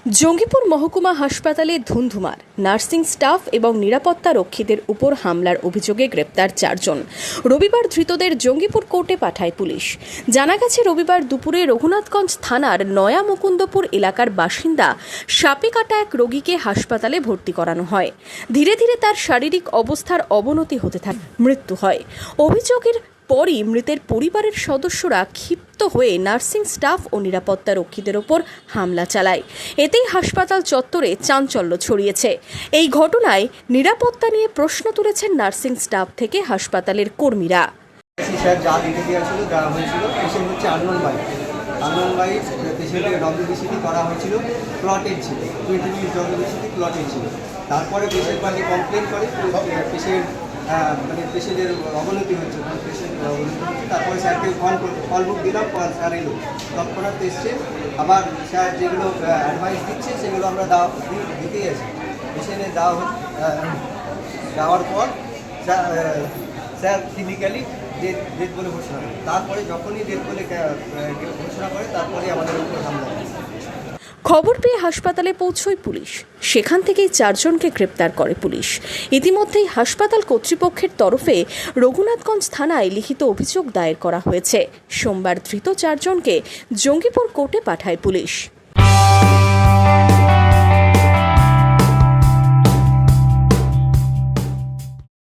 জঙ্গিপুর মহকুমা হাসপাতালে ধুন্ধুমার, nursing staff এবং নিরাপত্তা রক্ষীদের উপর হামলার অভিযোগে গ্রেপ্তার 4 জন। রবিবার ধৃতদের জঙ্গিপুর কোর্টে পাঠায় পুলিশ। জানা গেছে, রবিবার দুপুরে রঘুনাথগঞ্জ থানার নয়া মুকুন্দপুর এলাকার বাসিন্দা সাপে কাটা এক রোগীকে হাসপাতালে ভর্তি করানো হয়। ধীরে ধীরে তার শারীরিক অবস্থার অবনতি হতে থাকে, মৃত্যু হয়। অভিযোগের পরই মৃতের পরিবারের সদস্যরা ক্ষিপ্ত হয়ে নার্সিং স্টাফ ও নিরাপত্তা রক্ষীদের ওপর হামলা চালায়। এতেই হাসপাতাল চত্বরে চাঞ্চল্য ছড়িয়েছে। এই ঘটনায় নিরাপত্তা নিয়ে প্রশ্ন তুলেছেন নার্সিং স্টাফ থেকে হাসপাতালের কর্মীরা। তারপরে পেশেন্ট পার্টি কমপ্লেন করে পেশেন্টের অবনতি হচ্ছে, তারপরে স্যারকে কল বুক দিলাম, স্যার এলো, তৎক্ষণাৎ এসছে। আবার স্যার যেগুলো অ্যাডভাইস দিচ্ছে সেগুলো আমরা দিতেই আছি। পেশেন্টে দেওয়ার পর স্যার ক্লিনিক্যালি ডেথ বলে ঘোষণা করে। তারপরে যখনই ডেথ বলে ঘোষণা করে তারপরে আমাদের উপর হামলা হয়। খবর পেয়ে হাসপাতালে পৌঁছয় পুলিশ। সেখান থেকেই 4 জনকে গ্রেপ্তার করে পুলিশ। ইতিমধ্যেই হাসপাতাল কর্তৃপক্ষের তরফে রঘুনাথগঞ্জ থানায় লিখিত অভিযোগ দায়ের করা হয়েছে। সোমবার ধৃত 4 জনকে জঙ্গিপুর কোর্টে পাঠায় পুলিশ।